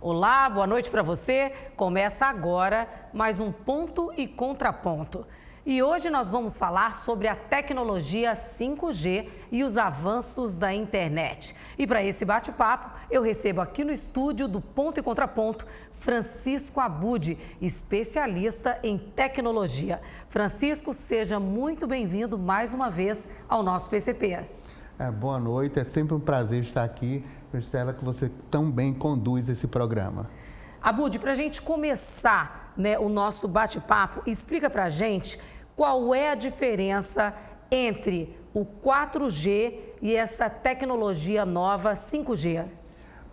Olá, boa noite para você. Começa agora mais um Ponto e Contraponto. E hoje nós vamos falar sobre a tecnologia 5G e os avanços da internet. E para esse bate-papo, eu recebo aqui no estúdio do Ponto e Contraponto Francisco Abud, especialista em tecnologia. Francisco, seja muito bem-vindo mais uma vez ao nosso PCP. Boa noite, é sempre um prazer estar aqui, Estela, que você tão bem conduz esse programa. Abud, para a gente começar, o nosso bate-papo, explica para a gente qual é a diferença entre o 4G e essa tecnologia nova 5G.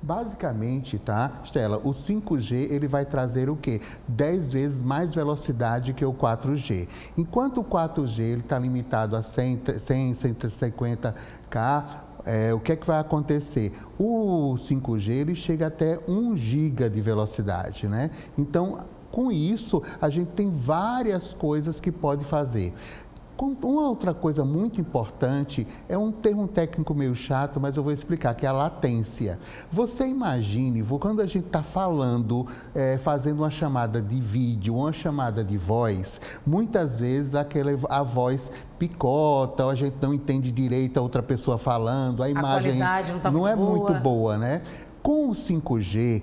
Basicamente, Estela, o 5G ele vai trazer o quê? 10 vezes mais velocidade que o 4G. Enquanto o 4G ele está limitado a 150K, o que é que vai acontecer? O 5G ele chega até 1 GB de velocidade, né? Então, com isso, a gente tem várias coisas que pode fazer. Uma outra coisa muito importante, é um termo técnico meio chato, mas eu vou explicar, que é a latência. Você imagine, quando a gente está falando, fazendo uma chamada de vídeo, uma chamada de voz, muitas vezes a voz picota, ou a gente não entende direito a outra pessoa falando, a imagem não é muito boa, né? Com o 5G,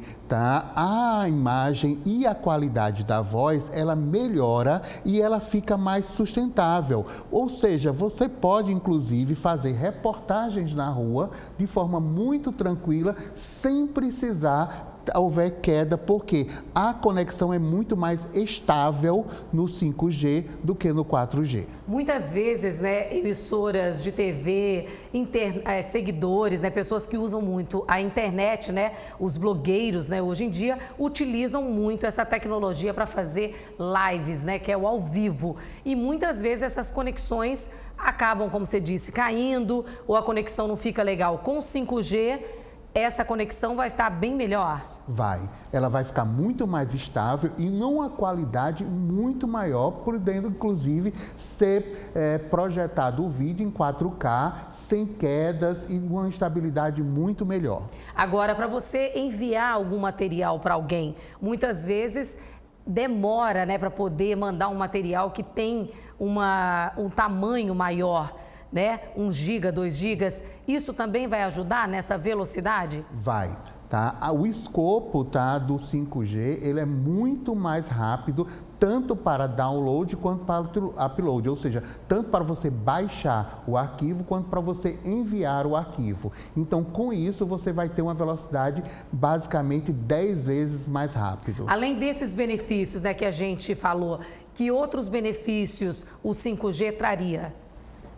a imagem e a qualidade da voz, ela melhora e ela fica mais sustentável. Ou seja, você pode, inclusive, fazer reportagens na rua de forma muito tranquila, sem precisar houver queda, porque a conexão é muito mais estável no 5G do que no 4G. Muitas vezes, emissoras de TV, seguidores, pessoas que usam muito a internet, os blogueiros, hoje em dia, utilizam muito essa tecnologia para fazer lives, que é o ao vivo. E muitas vezes essas conexões acabam, como você disse, caindo, ou a conexão não fica legal. Com o 5G, essa conexão vai estar bem melhor? Ela vai ficar muito mais estável e numa qualidade muito maior, podendo inclusive ser projetado o vídeo em 4K, sem quedas e uma estabilidade muito melhor. Agora, para você enviar algum material para alguém, muitas vezes demora, para poder mandar um material que tem um tamanho maior. 1 GB, 2 GB, isso também vai ajudar nessa velocidade? Vai, O escopo, do 5G, ele é muito mais rápido, tanto para download quanto para upload, ou seja, tanto para você baixar o arquivo, quanto para você enviar o arquivo. Então, com isso, você vai ter uma velocidade basicamente 10 vezes mais rápido. Além desses benefícios, que a gente falou, que outros benefícios o 5G traria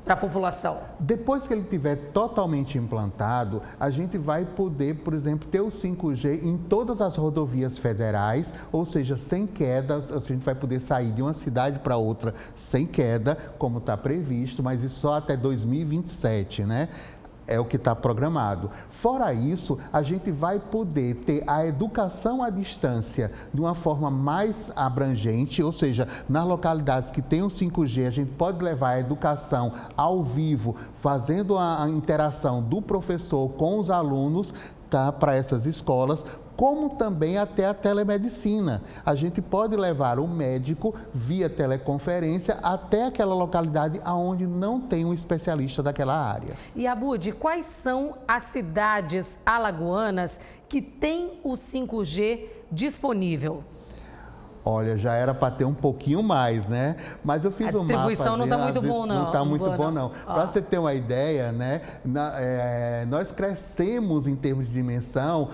para a população? Depois que ele estiver totalmente implantado, a gente vai poder, por exemplo, ter o 5G em todas as rodovias federais, ou seja, sem quedas. A gente vai poder sair de uma cidade para outra sem queda, como está previsto, mas isso só até 2027, É o que está programado. Fora isso, a gente vai poder ter a educação à distância de uma forma mais abrangente, ou seja, nas localidades que tem o 5G, a gente pode levar a educação ao vivo, fazendo a interação do professor com os alunos, para essas escolas, como também até a telemedicina. A gente pode levar o médico via teleconferência até aquela localidade onde não tem um especialista daquela área. E, Abud, quais são as cidades alagoanas que têm o 5G disponível? Olha, já era para ter um pouquinho mais, Mas eu fiz um mapa. A distribuição não está muito bom, não. Não está muito bom, não. Para você ter uma ideia, nós crescemos em termos de dimensão,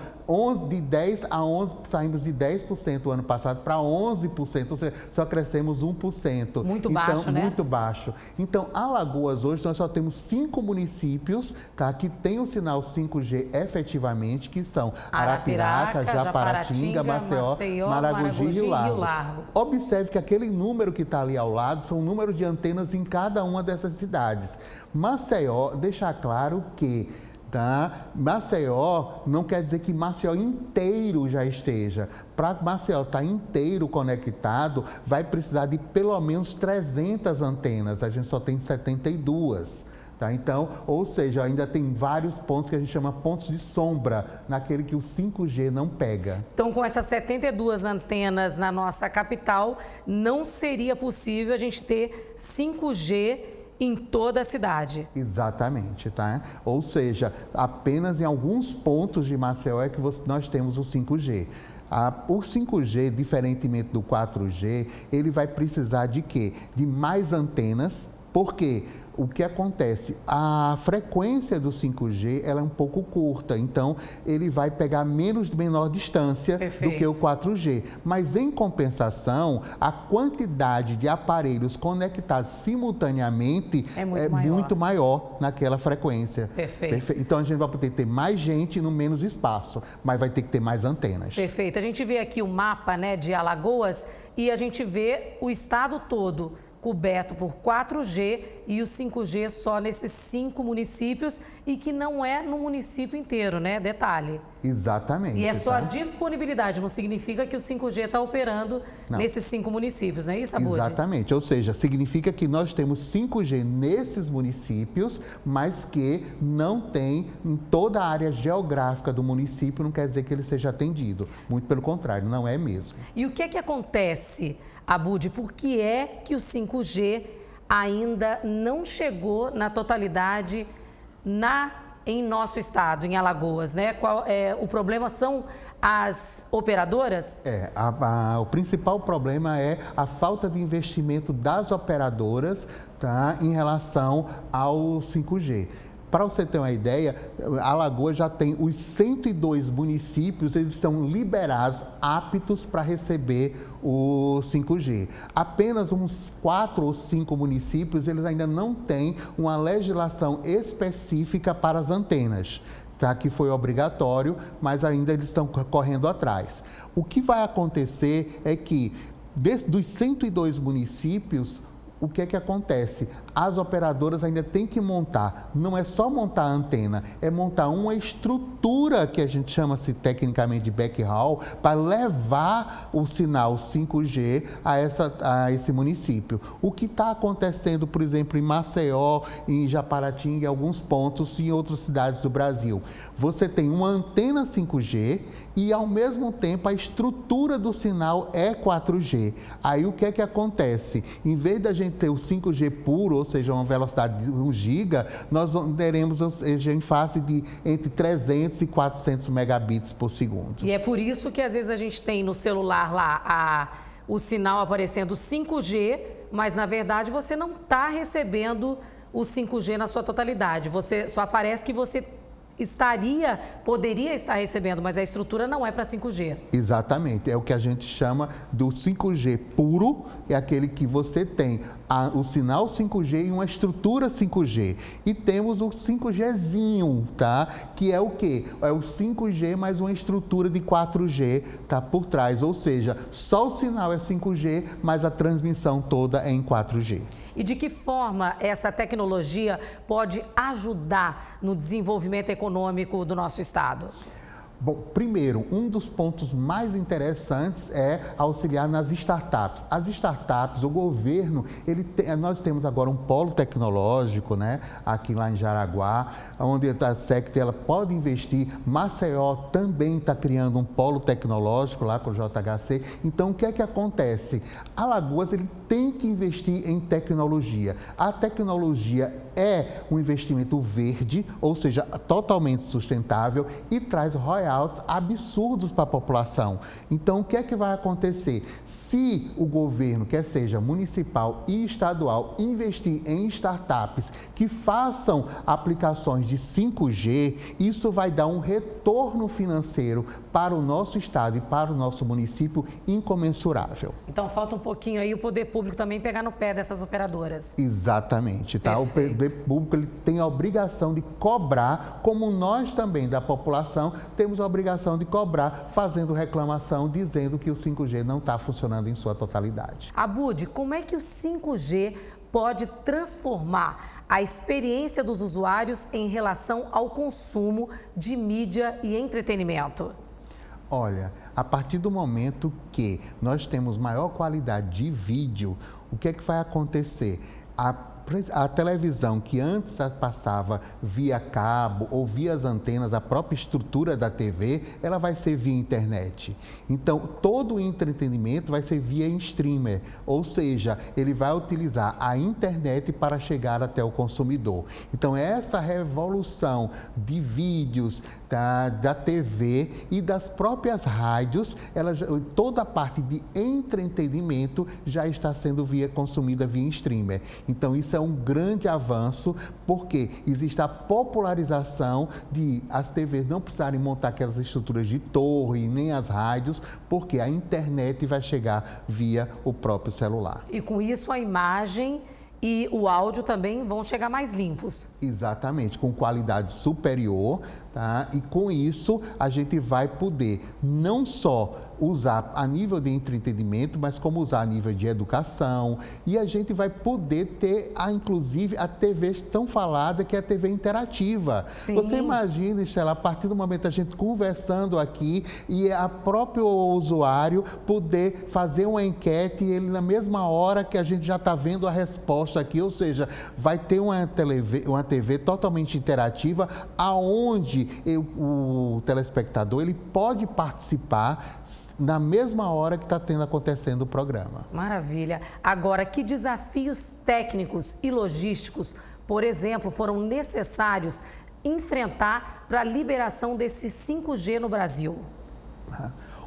de 10 a 11, saímos de 10% o ano passado para 11%, ou seja, só crescemos 1%. Muito baixo, Muito baixo. Então, Alagoas, hoje, nós só temos 5 municípios, que têm o sinal 5G efetivamente, que são Arapiraca, Japaratinga, Maceió, Maragogi e Rio Largo. Observe que aquele número que está ali ao lado são o número de antenas em cada uma dessas cidades. Maceió, deixar claro que Maceió não quer dizer que Maceió inteiro já esteja. Para Maceió estar inteiro conectado, vai precisar de pelo menos 300 antenas. A gente só tem 72. Tá? Então, ou seja, ainda tem vários pontos que a gente chama pontos de sombra, naquele que o 5G não pega. Então, com essas 72 antenas na nossa capital, não seria possível a gente ter 5G em toda a cidade. Exatamente, tá? Ou seja, apenas em alguns pontos de Maceió é que nós temos o 5G. O 5G, diferentemente do 4G, ele vai precisar de quê? De mais antenas, porque o que acontece? A frequência do 5G ela é um pouco curta, então ele vai pegar menor distância Perfeito. do que o 4G. Mas, em compensação, a quantidade de aparelhos conectados simultaneamente é muito maior naquela frequência. Perfeito. Então, a gente vai poder ter mais gente no menos espaço, mas vai ter que ter mais antenas. Perfeito. A gente vê aqui o mapa, né, de Alagoas e a gente vê o estado todo coberto por 4G e o 5G só nesses 5 municípios e que não é no município inteiro, né? Detalhe. Exatamente. E é só a disponibilidade, não significa que o 5G está operando nesses 5 municípios, não é isso, Abud? Exatamente, ou seja, significa que nós temos 5G nesses municípios, mas que não tem em toda a área geográfica do município, não quer dizer que ele seja atendido. Muito pelo contrário, não é mesmo. E o que é que acontece, Abud? Por que é que o 5G ainda não chegou na totalidade em nosso estado, em Alagoas, né? O problema são as operadoras? O principal problema é a falta de investimento das operadoras, tá, em relação ao 5G. Para você ter uma ideia, Alagoas já tem os 102 municípios, eles estão liberados, aptos para receber o 5G. Apenas uns 4 ou 5 municípios, eles ainda não têm uma legislação específica para as antenas. Tá, que foi obrigatório, mas ainda eles estão correndo atrás. O que vai acontecer é que, dos 102 municípios, o que é que acontece? As operadoras ainda têm que montar, não é só montar a antena, é montar uma estrutura que a gente chama-se tecnicamente de backhaul para levar o sinal 5G a esse município. O que está acontecendo, por exemplo, em Maceió, em Japaratinga, em alguns pontos e em outras cidades do Brasil. Você tem uma antena 5G e, ao mesmo tempo, a estrutura do sinal é 4G. Aí o que é que acontece? Em vez da gente ter o 5G puro, ou seja, uma velocidade de 1 giga, nós teremos em fase de entre 300 e 400 megabits por segundo. E é por isso que às vezes a gente tem no celular lá o sinal aparecendo 5G, mas na verdade você não está recebendo o 5G na sua totalidade. Só aparece que você poderia estar recebendo, mas a estrutura não é para 5G. Exatamente, é o que a gente chama do 5G puro, é aquele que você tem o sinal 5G e uma estrutura 5G. E temos o 5Gzinho, tá? Que é o quê? É o 5G mais uma estrutura de 4G, tá, por trás, ou seja, só o sinal é 5G, mas a transmissão toda é em 4G. E de que forma essa tecnologia pode ajudar no desenvolvimento econômico do nosso estado? Bom, primeiro, um dos pontos mais interessantes é auxiliar nas startups. As startups, o governo, nós temos agora um polo tecnológico, né, aqui lá em Jaraguá, onde a SECT ela pode investir. Maceió também está criando um polo tecnológico lá com o JHC. Então, o que é que acontece? Alagoas ele tem que investir em tecnologia. A tecnologia é um investimento verde, ou seja, totalmente sustentável e traz royalties absurdos para a população. Então, o que é que vai acontecer? Se o governo, quer seja municipal e estadual, investir em startups que façam aplicações de 5G, isso vai dar um retorno financeiro para o nosso estado e para o nosso município incomensurável. Então, falta um pouquinho aí o poder público também pegar no pé dessas operadoras. Exatamente, tá? Perfeito. O poder público ele tem a obrigação de cobrar, como nós também da população temos a obrigação de cobrar, fazendo reclamação, dizendo que o 5G não está funcionando em sua totalidade. Abud, como é que o 5G pode transformar a experiência dos usuários em relação ao consumo de mídia e entretenimento? Olha, a partir do momento que nós temos maior qualidade de vídeo, o que é que vai acontecer? A televisão que antes passava via cabo ou via as antenas, a própria estrutura da TV, ela vai ser via internet. Então, todo o entretenimento vai ser via streamer, ou seja, ele vai utilizar a internet para chegar até o consumidor. Então, essa revolução de vídeos da TV e das próprias rádios, toda a parte de entretenimento já está sendo consumida via streamer. Então, isso é um grande avanço, porque existe a popularização de as TVs não precisarem montar aquelas estruturas de torre, nem as rádios, porque a internet vai chegar via o próprio celular. E com isso a imagem e o áudio também vão chegar mais limpos. Exatamente, com qualidade superior, tá? E com isso a gente vai poder não só usar a nível de entretenimento, mas como usar a nível de educação, e a gente vai poder ter, inclusive, a TV tão falada, que é a TV interativa. Sim. Você imagina, Estela, a partir do momento a gente conversando aqui e a próprio usuário poder fazer uma enquete e ele na mesma hora que a gente já está vendo a resposta aqui, ou seja, vai ter uma TV totalmente interativa, aonde o telespectador ele pode participar na mesma hora que está acontecendo o programa. Maravilha. Agora, que desafios técnicos e logísticos, por exemplo, foram necessários enfrentar para a liberação desse 5G no Brasil?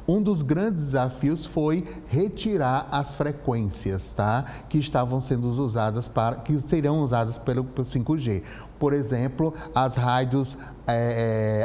Um dos grandes desafios foi retirar as frequências, tá? Que estavam sendo usadas que serão usadas pelo 5G. Por exemplo, as rádios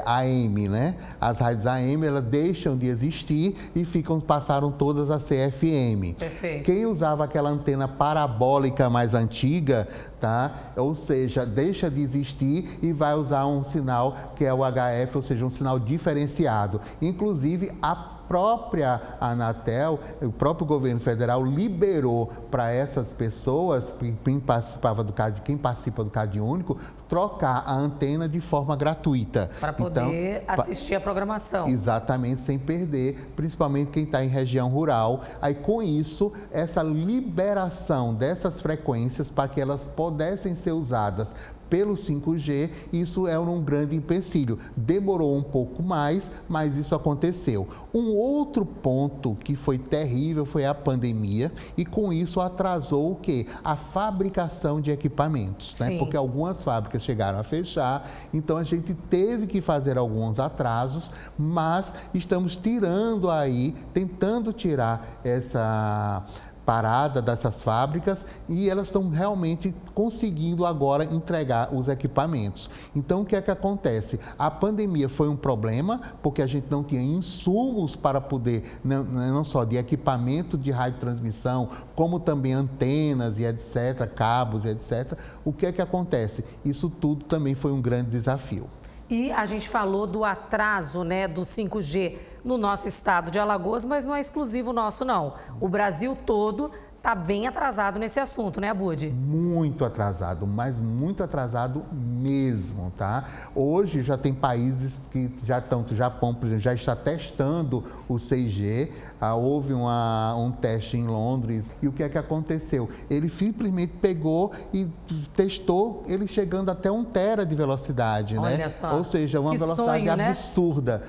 AM, né? As rádios AM, elas deixam de existir e passaram todas a ser FM. Perfeito. Quem usava aquela antena parabólica mais antiga, tá? Ou seja, deixa de existir e vai usar um sinal que é o HF, ou seja, um sinal diferenciado. Inclusive, a própria Anatel, o próprio governo federal liberou para essas pessoas, quem participa do Cade Único, trocar a antena de forma gratuita. Para poder assistir a programação. Exatamente, sem perder, principalmente quem está em região rural. Aí, com isso, essa liberação dessas frequências para que elas pudessem ser usadas pelo 5G, isso é um grande empecilho. Demorou um pouco mais, mas isso aconteceu. Um outro ponto que foi terrível foi a pandemia, e com isso atrasou o quê? A fabricação de equipamentos, né? Porque algumas fábricas chegaram a fechar, então a gente teve que fazer alguns atrasos, mas estamos tentando tirar essa parada dessas fábricas, e elas estão realmente conseguindo agora entregar os equipamentos. Então, o que é que acontece? A pandemia foi um problema, porque a gente não tinha insumos para poder, não só de equipamento de radiotransmissão, como também antenas e etc., cabos e etc. O que é que acontece? Isso tudo também foi um grande desafio. E a gente falou do atraso, né, do 5G no nosso estado de Alagoas, mas não é exclusivo nosso, não. O Brasil todo está bem atrasado nesse assunto, né, Abud? Muito atrasado, mas muito atrasado mesmo, tá? Hoje já tem países que já estão, o Japão, por exemplo, já está testando o 6G. Houve um teste em Londres, e o que é que aconteceu? Ele simplesmente pegou e testou, ele chegando até 1 tera de velocidade, Olha né? só. Ou seja, uma Que velocidade sonho, né? absurda.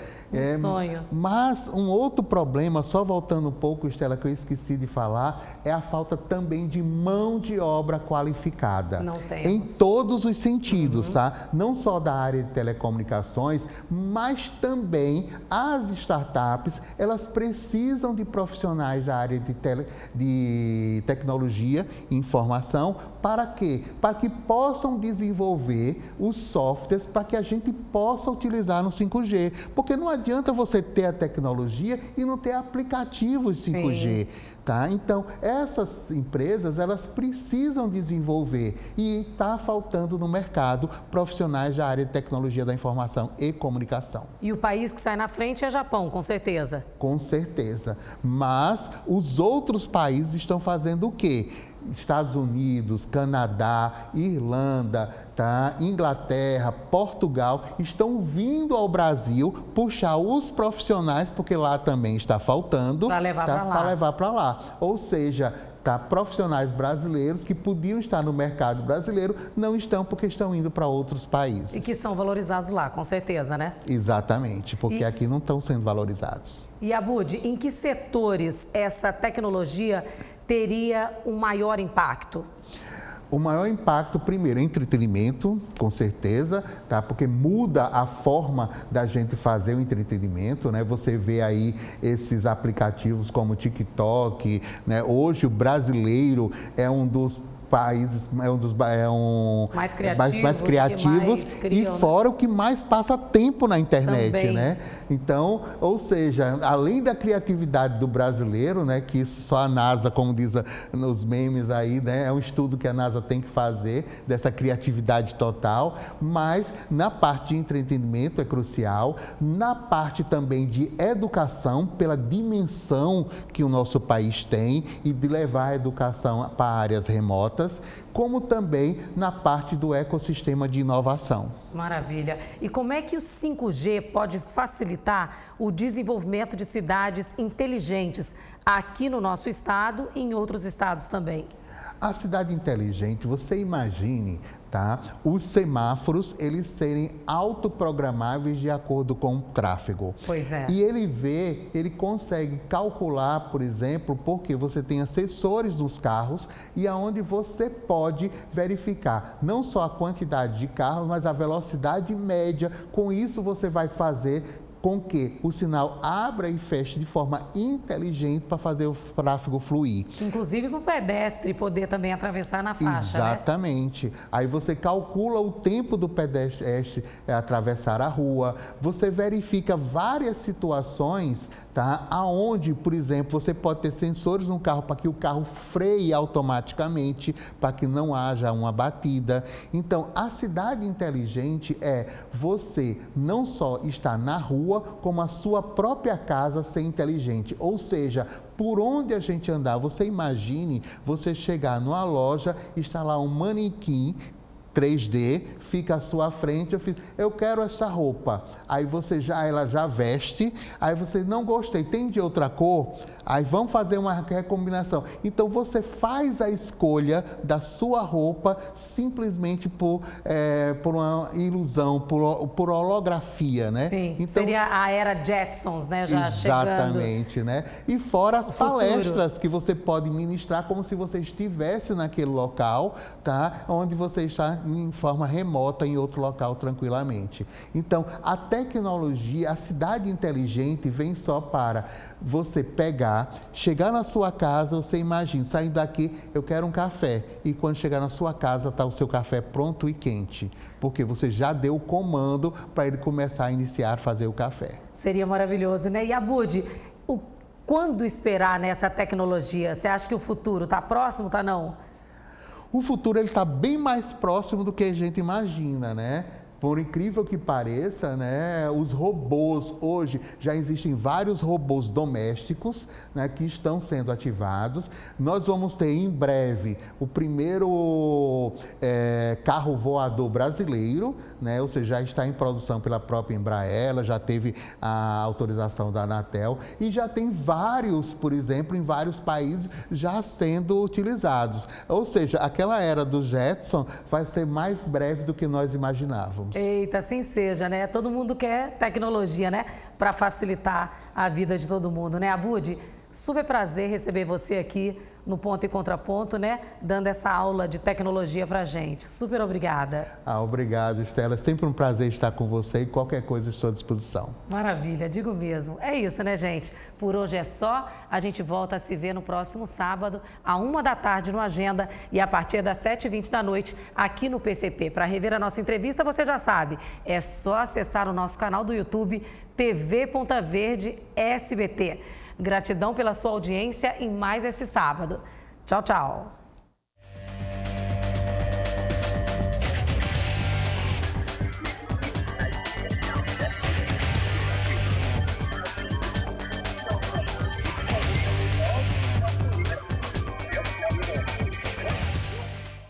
Sonho. Mas um outro problema, só voltando um pouco, Estela, que eu esqueci de falar, é a falta também de mão de obra qualificada. Não temos. Em todos os sentidos, tá? Não só da área de telecomunicações, mas também as startups, elas precisam de profissionais da área de tecnologia e informação. Para quê? Para que possam desenvolver os softwares para que a gente possa utilizar no 5G. Porque não adianta você ter a tecnologia e não ter aplicativos 5G. Sim. Tá? Então, essas empresas, elas precisam desenvolver, e está faltando no mercado profissionais da área de tecnologia da informação e comunicação. E o país que sai na frente é Japão, com certeza. Com certeza. Mas os outros países estão fazendo o quê? Estados Unidos, Canadá, Irlanda, tá? Inglaterra, Portugal, estão vindo ao Brasil puxar os profissionais, porque lá também está faltando. Para levar para lá. Para levar para lá. Ou seja, tá? Profissionais brasileiros que podiam estar no mercado brasileiro não estão porque estão indo para outros países. E que são valorizados lá, com certeza, né? Exatamente, porque aqui não estão sendo valorizados. E, Abud, em que setores essa tecnologia teria um maior impacto? O maior impacto, primeiro, é entretenimento, com certeza, tá? Porque muda a forma da gente fazer o entretenimento, né? Você vê aí esses aplicativos como o TikTok, né? Hoje o brasileiro é um dos países, mais criativos e fora o que mais passa tempo na internet, também, né? Então, ou seja, além da criatividade do brasileiro, né, que isso só a NASA, como diz nos memes aí, né, é um estudo que a NASA tem que fazer dessa criatividade total, mas na parte de entretenimento é crucial, na parte também de educação, pela dimensão que o nosso país tem e de levar a educação para áreas remotas, como também na parte do ecossistema de inovação. Maravilha. E como é que o 5G pode facilitar o desenvolvimento de cidades inteligentes aqui no nosso estado e em outros estados também? A cidade inteligente, você imagine, tá? Os semáforos, eles serem autoprogramáveis de acordo com o tráfego. Pois é. E ele consegue calcular, por exemplo, porque você tem sensores nos carros e aonde você pode verificar não só a quantidade de carros, mas a velocidade média. Com isso, você vai fazer com que o sinal abra e feche de forma inteligente para fazer o tráfego fluir. Inclusive para o pedestre poder também atravessar na faixa, exatamente, né? Aí você calcula o tempo do pedestre atravessar a rua, você verifica várias situações, tá? Aonde, por exemplo, você pode ter sensores no carro para que o carro freie automaticamente, para que não haja uma batida. Então, a cidade inteligente é você não só estar na rua, como a sua própria casa ser inteligente. Ou seja, por onde a gente andar, você imagine você chegar numa loja e está lá um manequim 3D, fica à sua frente, eu quero essa roupa. Aí ela já veste, aí você não gostei, tem de outra cor? Aí vamos fazer uma recombinação. Então você faz a escolha da sua roupa simplesmente por uma ilusão, por holografia, né? Sim, então, seria a era Jetsons, né? Já exatamente, chegando. né? E fora as palestras futuro que você pode ministrar como se você estivesse naquele local, tá? Onde você está em forma remota em outro local tranquilamente. Então, a tecnologia, a cidade inteligente vem só para você pegar, chegar na sua casa, você imagina, saindo daqui, eu quero um café. E quando chegar na sua casa, está o seu café pronto e quente. Porque você já deu o comando para ele começar a iniciar a fazer o café. Seria maravilhoso, né? E Abud, quando esperar nessa tecnologia? Você acha que o futuro está próximo, tá não? O futuro está bem mais próximo do que a gente imagina, né? Por incrível que pareça, né, os robôs, hoje já existem vários robôs domésticos, né, que estão sendo ativados. Nós vamos ter em breve o primeiro carro voador brasileiro, né, ou seja, já está em produção pela própria Embraer, ela já teve a autorização da Anatel e já tem vários, por exemplo, em vários países já sendo utilizados. Ou seja, aquela era do Jetson vai ser mais breve do que nós imaginávamos. Eita, assim seja, né? Todo mundo quer tecnologia, né? Para facilitar a vida de todo mundo, né? Abud, super prazer receber você aqui no Ponto e Contraponto, né? Dando essa aula de tecnologia pra gente. Super obrigada. Obrigado, Estela. É sempre um prazer estar com você e qualquer coisa estou à disposição. Maravilha, digo mesmo. É isso, né, gente? Por hoje é só. A gente volta a se ver no próximo sábado, à 13h no Agenda e a partir das 7h20 da noite aqui no PCP. Para rever a nossa entrevista, você já sabe, é só acessar o nosso canal do YouTube TV Ponta Verde SBT. Gratidão pela sua audiência em mais esse sábado. Tchau, tchau.